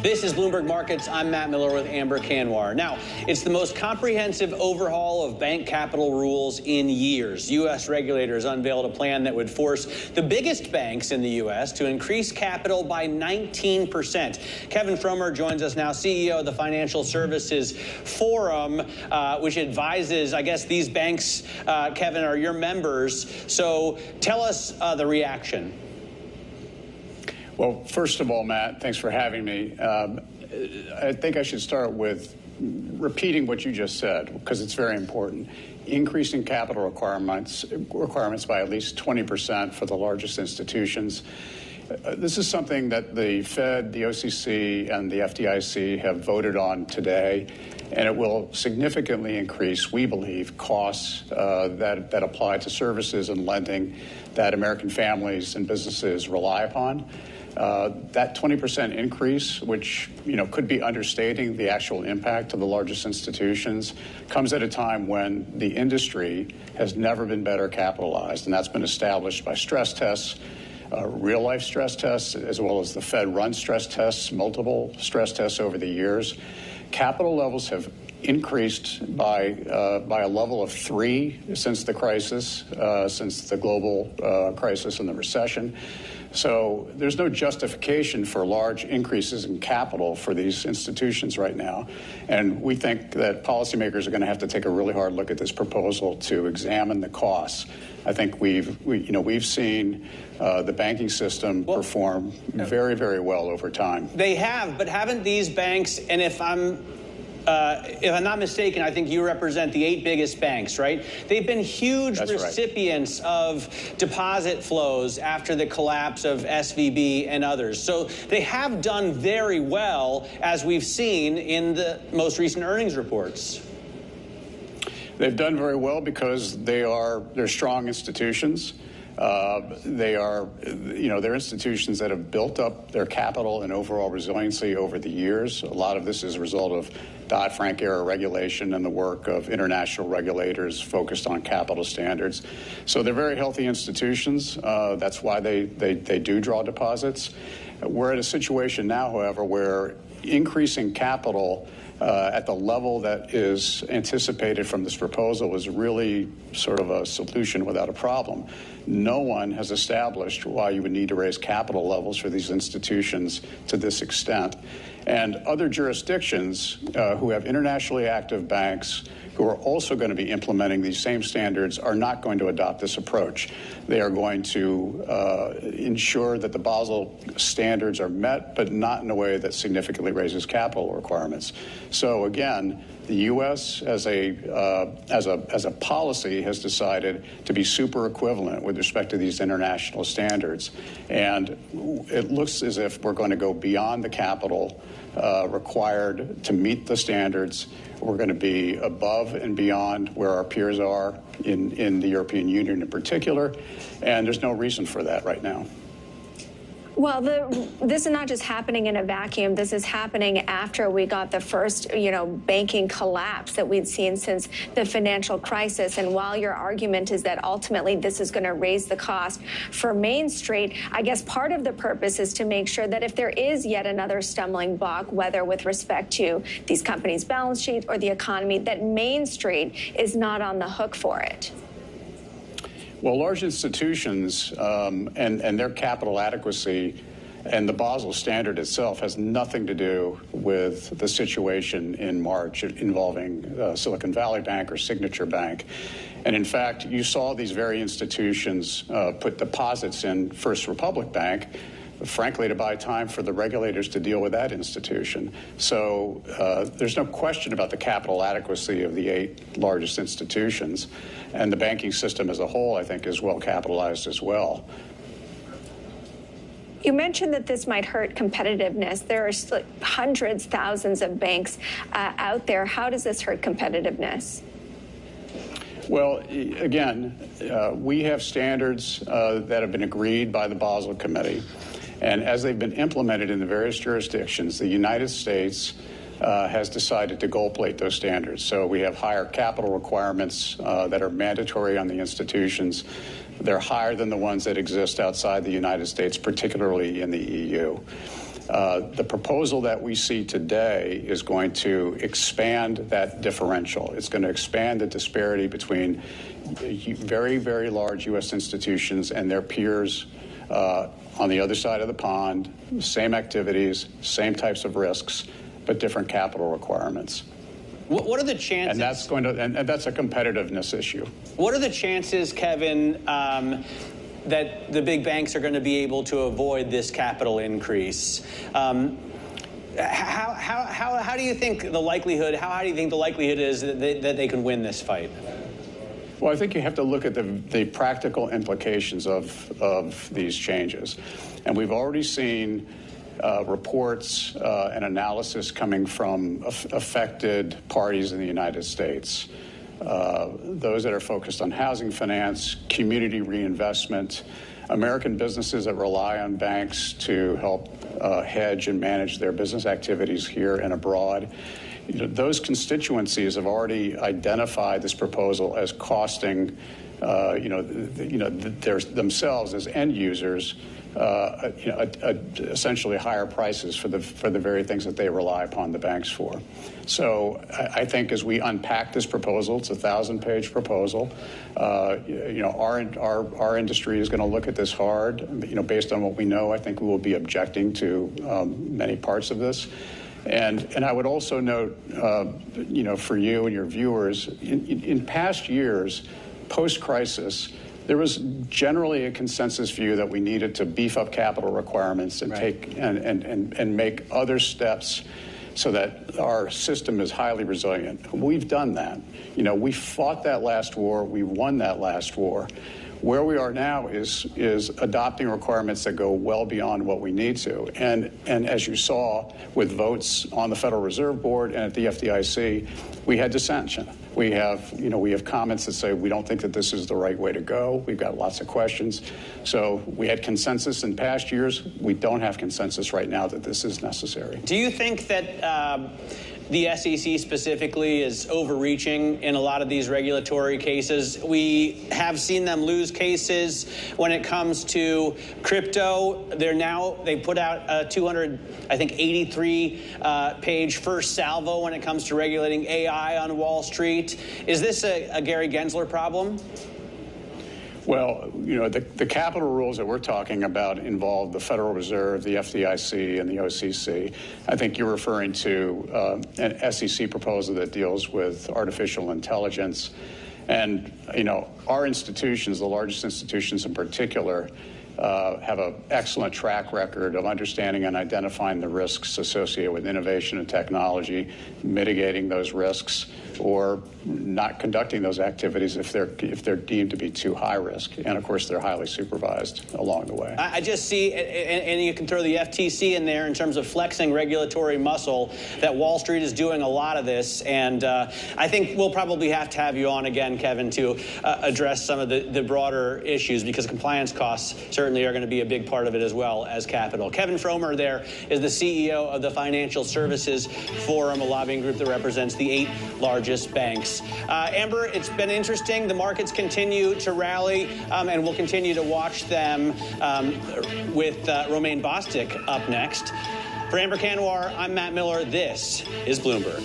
This is Bloomberg Markets. I'm Matt Miller with Amber Kanwar. Now, it's the most comprehensive overhaul of bank capital rules in years. U.S. regulators unveiled a plan that would force the biggest banks in the U.S. to increase capital by 19%. Kevin Frommer joins us now, CEO of the Financial Services Forum, which advises, I guess, these banks, Kevin, are your members. So tell us the reaction. Well, first of all, Matt, thanks for having me. I think I should start with repeating what you just said, because it's very important. Increasing capital requirements by at least 20% for the largest institutions. This is something that the Fed, the OCC, and the FDIC have voted on today, and it will significantly increase, we believe, costs that apply to services and lending that American families and businesses rely upon. That 20% increase, which could be understating the actual impact of the largest institutions, comes at a time when the industry has never been better capitalized, and that's been established by stress tests, real-life stress tests, as well as the Fed-run stress tests, multiple stress tests over the years. Capital levels have increased by a level of 3 since the crisis, since the global crisis and the recession. So there's no justification for large increases in capital for these institutions right now. And we think that policymakers are going to have to take a really hard look at this proposal to examine the costs. I think we've seen the banking system perform very, very well over time. They have, but haven't these banks, and if I'm not mistaken, I think you represent the 8 biggest banks, right? They've been huge recipients of deposit flows after the collapse of SVB and others. So they have done very well, as we've seen in the most recent earnings reports. They've done very well because they're strong institutions. They're institutions that have built up their capital and overall resiliency over the years. A lot of this is a result of Dodd-Frank era regulation and the work of international regulators focused on capital standards. So they're very healthy institutions. That's why they do draw deposits. We're at a situation now, however, where increasing capital at the level that is anticipated from this proposal is really sort of a solution without a problem. No one has established why you would need to raise capital levels for these institutions to this extent. And other jurisdictions who have internationally active banks who are also going to be implementing these same standards are not going to adopt this approach. They are going to ensure that the Basel standards are met, but not in a way that significantly raises capital requirements. So again, the U.S. as a policy has decided to be super equivalent with respect to these international standards. And it looks as if we're going to go beyond the capital required to meet the standards. We're going to be above and beyond where our peers are in the European Union in particular. And there's no reason for that right now. Well, this is not just happening in a vacuum. This is happening after we got the first, banking collapse that we'd seen since the financial crisis. And while your argument is that ultimately this is going to raise the cost for Main Street, I guess part of the purpose is to make sure that if there is yet another stumbling block, whether with respect to these companies' balance sheets or the economy, that Main Street is not on the hook for it. Well, large institutions and their capital adequacy and the Basel standard itself has nothing to do with the situation in March involving Silicon Valley Bank or Signature Bank. And in fact, you saw these very institutions put deposits in First Republic Bank, frankly, to buy time for the regulators to deal with that institution. So there's no question about the capital adequacy of the 8 largest institutions. And the banking system as a whole, I think, is well capitalized as well. You mentioned that this might hurt competitiveness. There are hundreds, thousands of banks out there. How does this hurt competitiveness? Well, again, we have standards that have been agreed by the Basel Committee. And as they've been implemented in the various jurisdictions, the United States has decided to gold plate those standards. So we have higher capital requirements that are mandatory on the institutions. They're higher than the ones that exist outside the United States, particularly in the EU. The proposal that we see today is going to expand that differential. It's going to expand the disparity between very, very large U.S. institutions and their peers on the other side of the pond, same activities, same types of risks, but different capital requirements. What are the chances? And that's a competitiveness issue. What are the chances, Kevin, that the big banks are going to be able to avoid this capital increase? How do you think the likelihood? How high do you think the likelihood is that they can win this fight? Well, I think you have to look at the practical implications of these changes. And we've already seen reports and analysis coming from affected parties in the United States. Those that are focused on housing finance, community reinvestment, American businesses that rely on banks to help hedge and manage their business activities here and abroad. Those constituencies have already identified this proposal as costing, themselves as end users, essentially higher prices for the very things that they rely upon the banks for. So I think as we unpack this proposal, it's a 1,000-page proposal. Our industry is going to look at this hard. Based on what we know, I think we will be objecting to many parts of this. And I would also note, for you and your viewers, in past years, post-crisis, there was generally a consensus view that we needed to beef up capital requirements and take and make other steps so that our system is highly resilient. We've done that. We fought that last war. We won that last war. Where we are now is adopting requirements that go well beyond what we need to. And as you saw with votes on the Federal Reserve Board and at the FDIC, we had dissension. We have comments that say we don't think that this is the right way to go. We've got lots of questions. So we had consensus in past years. We don't have consensus right now that this is necessary. Do you think that the SEC specifically is overreaching in a lot of these regulatory cases? We have seen them lose cases when it comes to crypto. They put out a 83-page first salvo when it comes to regulating AI on Wall Street. Is this a Gary Gensler problem? Well, the capital rules that we're talking about involve the Federal Reserve, the FDIC, and the OCC. I think you're referring to an SEC proposal that deals with artificial intelligence. And, our institutions, the largest institutions in particular, have an excellent track record of understanding and identifying the risks associated with innovation and technology, mitigating those risks, or not conducting those activities if they're deemed to be too high risk. And of course, they're highly supervised along the way. I just see, and you can throw the FTC in there in terms of flexing regulatory muscle, that Wall Street is doing a lot of this. And I think we'll probably have to have you on again, Kevin, to address some of the broader issues, because compliance costs certainly are going to be a big part of it as well as capital. Kevin Fromer there is the CEO of the Financial Services Forum, a lobbying group that represents the 8 largest banks. Amber, it's been interesting. The markets continue to rally, and we'll continue to watch them with Romaine Bostick up next. For Amber Kanwar, I'm Matt Miller. This is Bloomberg.